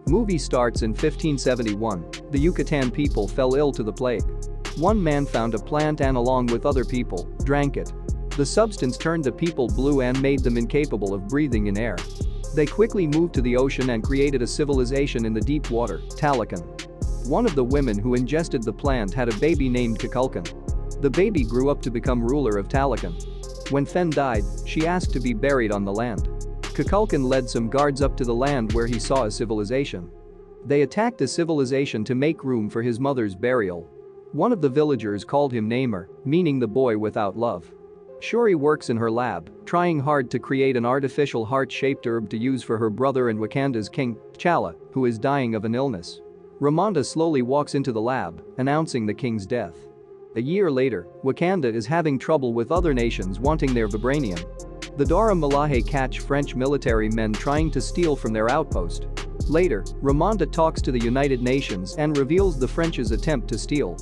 Movie starts in 1571. The Yucatan people fell ill to the plague. One man found a plant and along with other people, drank it. The substance turned the people blue and made them incapable of breathing in air. They quickly moved to the ocean and created a civilization in the deep water, Talocan. One of the women who ingested the plant had a baby named Kukulkan. The baby grew up to become ruler of Talocan. When Fen died, she asked to be buried on the land. Kukulkan led some guards up to the land where he saw a civilization. They attacked the civilization to make room for his mother's burial. One of the villagers called him Namur, meaning the boy without love. Shuri works in her lab, trying hard to create an artificial heart-shaped herb to use for her brother and Wakanda's king, T'Challa, who is dying of an illness. Ramonda slowly walks into the lab, announcing the king's death. A year later, Wakanda is having trouble with other nations wanting their vibranium. The Dara Milaje catch French military men trying to steal from their outpost. Later, Ramonda talks to the United Nations and reveals the French's attempt to steal.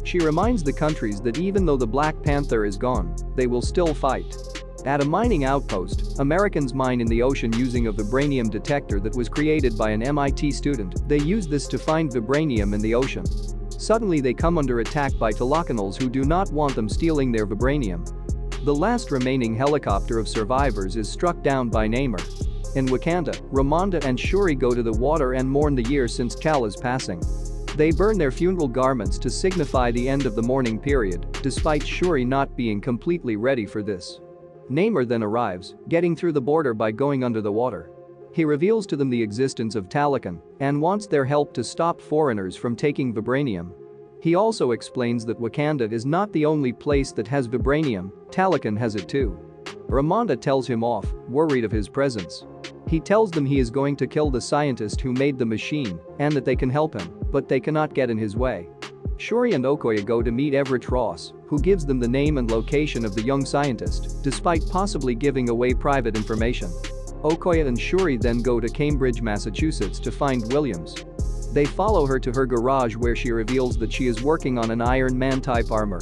She reminds the countries that even though the Black Panther is gone, they will still fight. At a mining outpost, Americans mine in the ocean using a vibranium detector that was created by an MIT student. They use this to find vibranium in the ocean. Suddenly they come under attack by Talocanals who do not want them stealing their vibranium. The last remaining helicopter of survivors is struck down by Namur. In Wakanda, Ramonda and Shuri go to the water and mourn the year since T'Challa's passing. They burn their funeral garments to signify the end of the mourning period, despite Shuri not being completely ready for this. Namur then arrives, getting through the border by going under the water. He reveals to them the existence of Talocan and wants their help to stop foreigners from taking vibranium. He also explains that Wakanda is not the only place that has vibranium, Talocan has it too. Ramonda tells him off, worried of his presence. He tells them he is going to kill the scientist who made the machine and that they can help him, but they cannot get in his way. Shuri and Okoye go to meet Everett Ross, who gives them the name and location of the young scientist, despite possibly giving away private information. Okoye and Shuri then go to Cambridge, Massachusetts to find Williams. They follow her to her garage where she reveals that she is working on an Iron Man-type armor.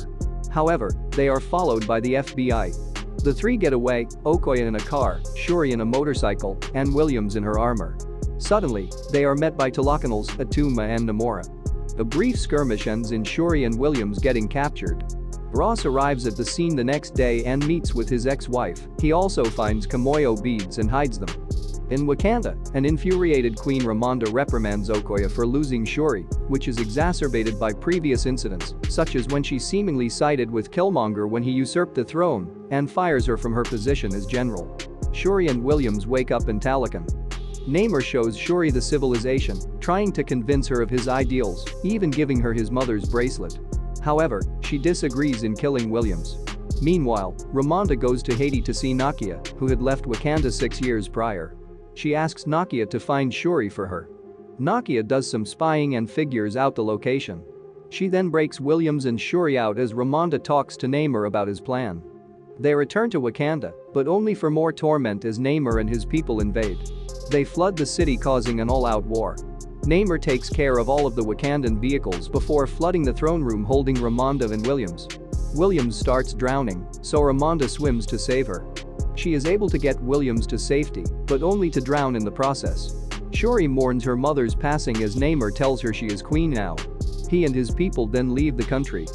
However, they are followed by the FBI. The three get away, Okoye in a car, Shuri in a motorcycle, and Williams in her armor. Suddenly, they are met by Talocanals, Atuma and Namora. A brief skirmish ends in Shuri and Williams getting captured. Ross arrives at the scene the next day and meets with his ex-wife. He also finds Kamoyo beads and hides them. In Wakanda, an infuriated Queen Ramonda reprimands Okoye for losing Shuri, which is exacerbated by previous incidents, such as when she seemingly sided with Killmonger when he usurped the throne, and fires her from her position as general. Shuri and Williams wake up in Talocan. Namur shows Shuri the civilization, trying to convince her of his ideals, even giving her his mother's bracelet. However, she disagrees in killing Williams. Meanwhile, Ramonda goes to Haiti to see Nakia, who had left Wakanda 6 years prior. She asks Nakia to find Shuri for her. Nakia does some spying and figures out the location. She then breaks Williams and Shuri out as Ramonda talks to Namur about his plan. They return to Wakanda, but only for more torment as Namur and his people invade. They flood the city causing an all-out war. Namur takes care of all of the Wakandan vehicles before flooding the throne room holding Ramonda and Williams. Williams starts drowning, so Ramonda swims to save her. She is able to get Williams to safety, but only to drown in the process. Shuri mourns her mother's passing as Namur tells her she is queen now. He and his people then leave the country.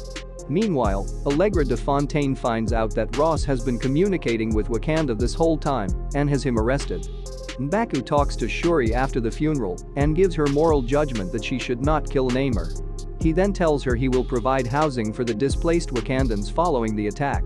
Meanwhile, Allegra de Fontaine finds out that Ross has been communicating with Wakanda this whole time and has him arrested. M'Baku talks to Shuri after the funeral and gives her moral judgment that she should not kill Namur. He then tells her he will provide housing for the displaced Wakandans following the attack.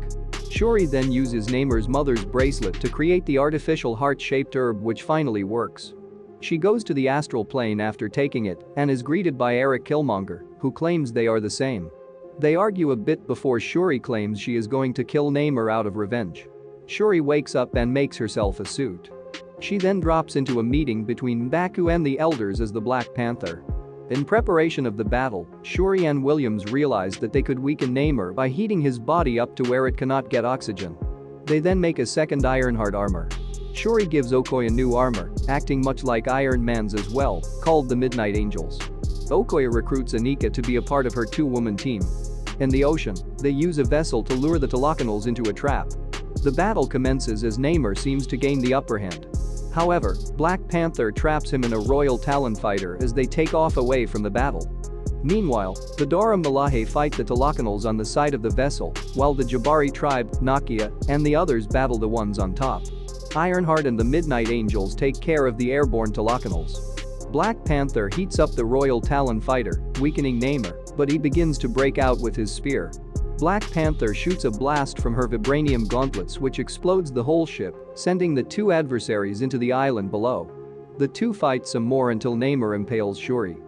Shuri then uses Namur's mother's bracelet to create the artificial heart-shaped herb which finally works. She goes to the astral plane after taking it and is greeted by Eric Killmonger, who claims they are the same. They argue a bit before Shuri claims she is going to kill Namur out of revenge. Shuri wakes up and makes herself a suit. She then drops into a meeting between M'Baku and the elders as the Black Panther. In preparation of the battle, Shuri and Williams realize that they could weaken Namur by heating his body up to where it cannot get oxygen. They then make a second Ironheart armor. Shuri gives Okoye new armor, acting much like Iron Man's as well, called the Midnight Angels. Okoye recruits Anika to be a part of her two-woman team. In the ocean, they use a vessel to lure the Talocanals into a trap. The battle commences as Namur seems to gain the upper hand. However, Black Panther traps him in a royal Talon fighter as they take off away from the battle. Meanwhile, the Dora Milaje fight the Talakanals on the side of the vessel, while the Jabari tribe, Nakia, and the others battle the ones on top. Ironheart and the Midnight Angels take care of the airborne Talakanals. Black Panther heats up the royal Talon fighter, weakening Namor, but he begins to break out with his spear. Black Panther shoots a blast from her vibranium gauntlets which explodes the whole ship, sending the two adversaries into the island below. The two fight some more until Namor impales Shuri.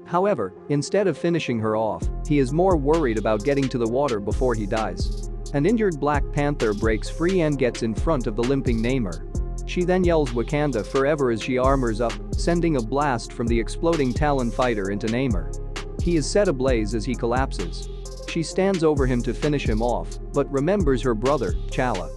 However, instead of finishing her off, he is more worried about getting to the water before he dies. An injured Black Panther breaks free and gets in front of the limping Namor. She then yells Wakanda forever as she armors up, sending a blast from the exploding Talon fighter into Namor. He is set ablaze as he collapses. She stands over him to finish him off, but remembers her brother, T'Challa.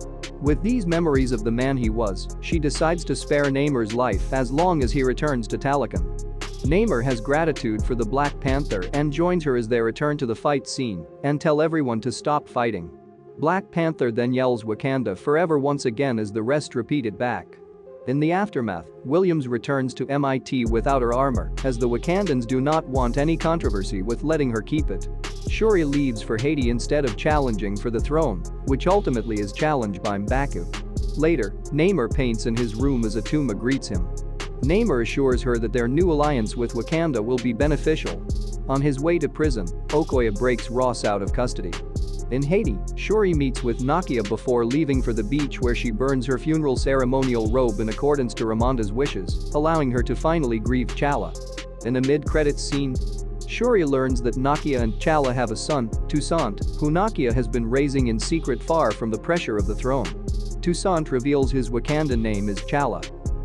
With these memories of the man he was, she decides to spare Namor's life as long as he returns to Talokan. Namor has gratitude for the Black Panther and joins her as they return to the fight scene and tell everyone to stop fighting. Black Panther then yells Wakanda forever once again as the rest repeat it back. In the aftermath, Williams returns to MIT without her armor as the Wakandans do not want any controversy with letting her keep it. Shuri leaves for Haiti instead of challenging for the throne, which ultimately is challenged by M'Baku. Later, Namor paints in his room as Atuma greets him. Namor assures her that their new alliance with Wakanda will be beneficial. On his way to prison, Okoye breaks Ross out of custody. In Haiti, Shuri meets with Nakia before leaving for the beach where she burns her funeral ceremonial robe in accordance to Ramonda's wishes, allowing her to finally grieve T'Challa. In a mid-credits scene, Shuri learns that Nakia and T'Challa have a son, Toussaint, who Nakia has been raising in secret far from the pressure of the throne. Toussaint reveals his Wakandan name is T'Challa.